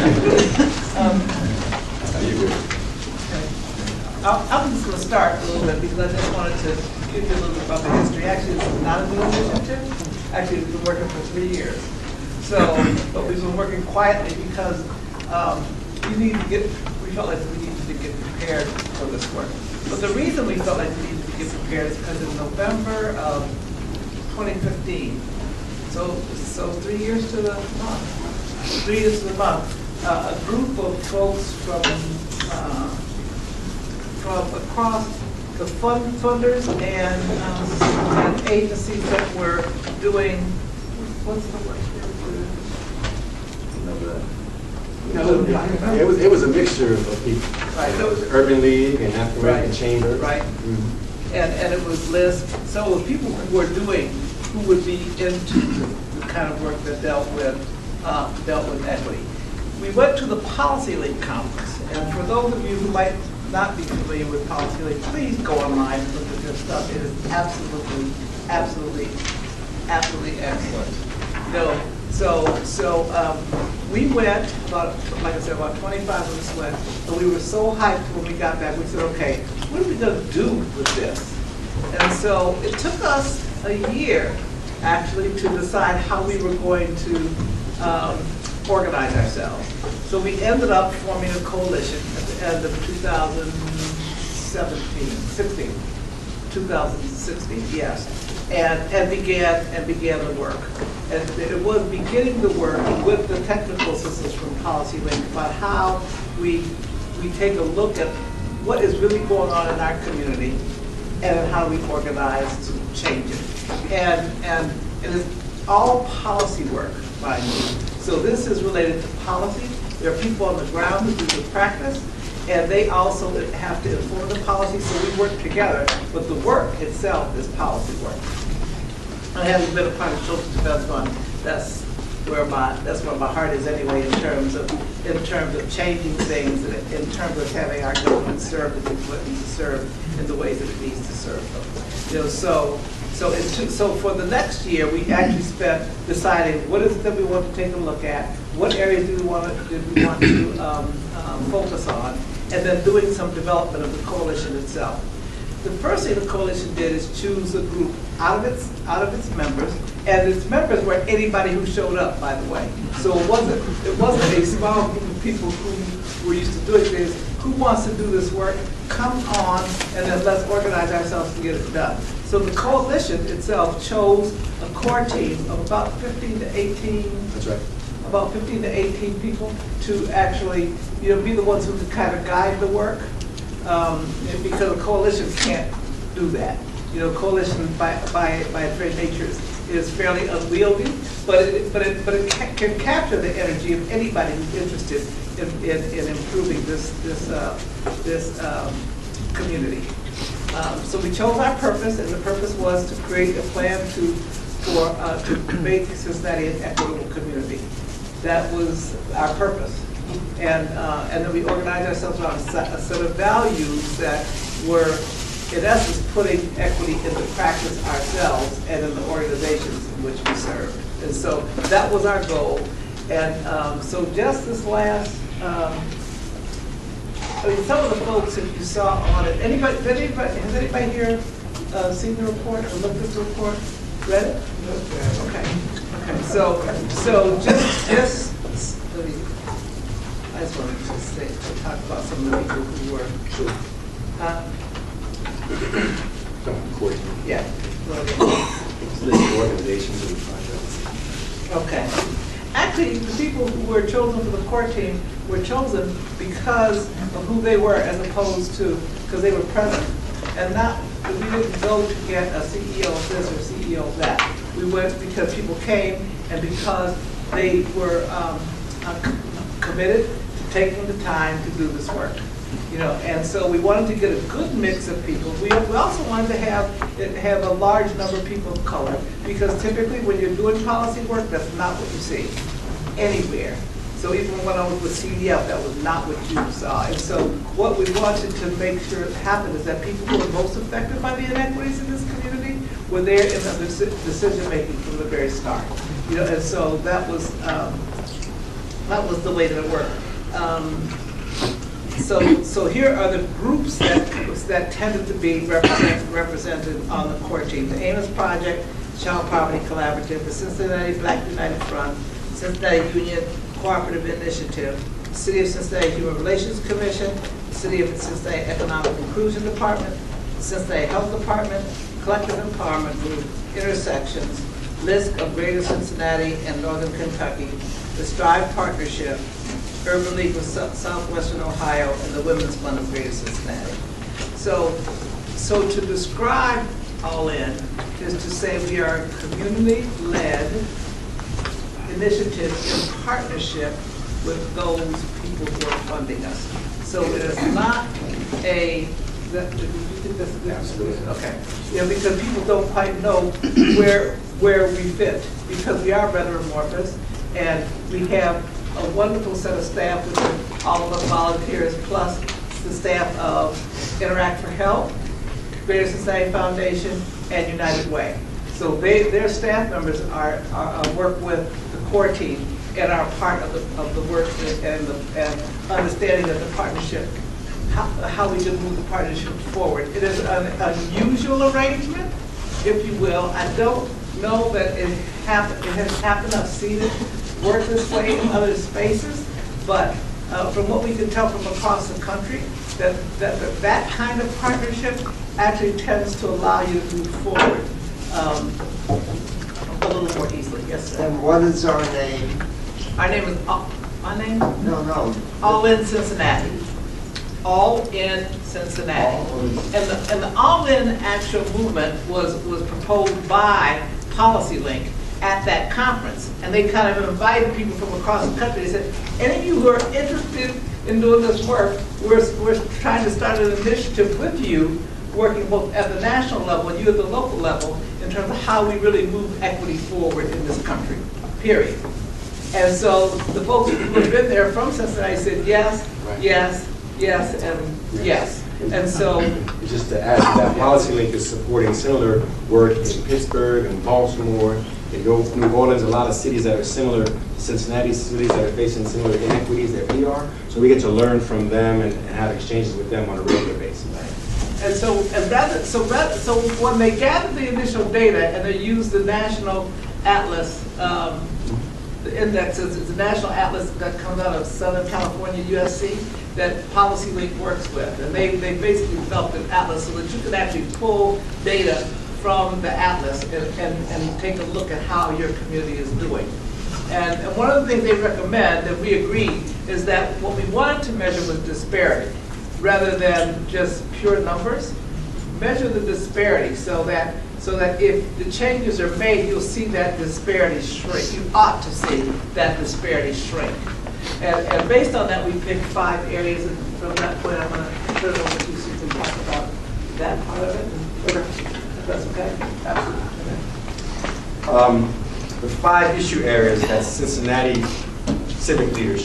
I'm just going to start a little bit because I just wanted to give you a little bit about the history. Actually, it's not a new initiative. Actually, we've been working for 3 years. So, but we've been working quietly because we felt like we needed to get prepared for this work. But the reason we felt like we needed to get prepared is because in November of 2015, so 3 years to the month, 3 years to the month, a group of folks from across the funders and agencies that were doing, what's the word? It was a mixture of people. Right. It was Urban League and African American Right. Chamber. Right. Mm-hmm. And it was LISC. So it was people who would be into the kind of work that dealt with equity. We went to the Policy Link conference, and for those of you who might not be familiar with Policy Link, please go online and look at their stuff. It is absolutely excellent. You know, so we went, like I said, about 25 of us went, and we were so hyped when we got back. We said, okay, what are we going to do with this? And so it took us a year, actually, to decide how we were going to organize ourselves. So we ended up forming a coalition at the end of 2016, yes, and began the work. And it was beginning the work with the technical assistance from Policy Link about how we take a look at what is really going on in our community and how we organize to change it. And it is all policy work, mind you. So this is related to policy. There are people on the ground who do the practice, and they also have to inform the policy, so we work together, but the work itself is policy work. I haven't been a part of Children's Defense Fund. That's where my heart is anyway, in terms of changing things, in terms of having our government serve the people it needs to serve in the ways that it needs to serve them. You know, so for the next year, we actually spent deciding what is it that we want to take a look at, what areas do we want to focus on, and then doing some development of the coalition itself. The first thing the coalition did is choose a group out of its members, and its members were anybody who showed up, by the way. So it wasn't a small group of people who were used to doing things. Who wants to do this work? Come on, and then let's organize ourselves to get it done. So the coalition itself chose a core team of about 15 to 18. That's right. About 15 to 18 people to actually, be the ones who can kind of guide the work. Because a coalition can't do that. Coalition by its very nature is fairly unwieldy, but it can capture the energy of anybody who's interested in improving this community. So we chose our purpose, and the purpose was to create a plan to make Cincinnati an equitable community. That was our purpose. And then we organized ourselves around a set of values that were, in essence, putting equity into practice ourselves and in the organizations in which we serve. And so that was our goal. And so just this last, some of the folks that you saw on it, has anybody here seen the report or looked at the report? Read it? Okay. So just let me. I just wanted to talk about some of the people who were. Sure. Yeah. List organizations and projects. Okay. Actually, the people who were chosen for the core team were chosen because of who they were, as opposed to because they were present, and not. We didn't go to get a CEO of this or CEO of that. We went because people came and because they were committed to taking the time to do this work. And so we wanted to get a good mix of people. We also wanted to have a large number of people of color, because typically when you're doing policy work, that's not what you see anywhere. So even when I was with CDF, that was not what you saw. And so what we wanted to make sure happened is that people who were most affected by the inequities in this community were there in the decision making from the very start. And so that was that was the way that it worked. So here are the groups that tended to be represented on the core team. The AMOS Project, Child Poverty Collaborative, the Cincinnati Black United Front, Cincinnati Union Cooperative Initiative, the City of Cincinnati Human Relations Commission, the City of Cincinnati Economic Inclusion Department, the Cincinnati Health Department, Collective Empowerment Group, Intersections, LISC of Greater Cincinnati and Northern Kentucky, the Strive Partnership, Urban League of Southwestern Ohio, and the Women's Fund of Greater Cincinnati. So to describe All-In is to say we are a community-led initiative in partnership with those people who are funding us. So it is not a, absolutely, okay. Yeah, because people don't quite know where we fit, because we are rather amorphous, and we have a wonderful set of staff, which are all of us volunteers, plus the staff of Interact for Health, Greater Cincinnati Foundation, and United Way. So their staff members are work with the core team and are part of the work and understanding of the partnership, how we can move the partnership forward. It is an unusual arrangement, if you will. I don't know that it has happened. I've seen it work this way in other spaces, but from what we can tell from across the country, that kind of partnership actually tends to allow you to move forward a little more easily. Yes, sir. And what is our name? Our name is, my name? No. All-In Cincinnati. All-In Cincinnati. And the All-In actual movement was proposed by PolicyLink at that conference. And they kind of invited people from across the country. They said, any of you who are interested in doing this work, we're trying to start an initiative with you, working both at the national level and you at the local level, in terms of how we really move equity forward in this country, period. And so the folks who have been there from Cincinnati said yes, right. yes, yes, and yes. And so, just to add to that, PolicyLink is supporting similar work in Pittsburgh and Baltimore, in New Orleans, a lot of cities that are similar to Cincinnati, cities that are facing similar inequities that we are. So we get to learn from them and have exchanges with them on a regular basis. And so when they gathered the initial data and they used the national atlas, the indexes, it's a national atlas that comes out of Southern California, USC, that PolicyLink works with. And they basically developed an atlas so that you can actually pull data from the atlas and take a look at how your community is doing. And one of the things they recommend that we agree is that what we wanted to measure was disparity rather than just pure numbers. Measure the disparity so that if the changes are made, you'll see that disparity shrink. You ought to see that disparity shrink. And based on that, we picked 5 areas, and from that point, I'm going to turn it over to you so you can talk about that part of it. If that's okay? Absolutely. The 5 issue areas that Cincinnati civic leaders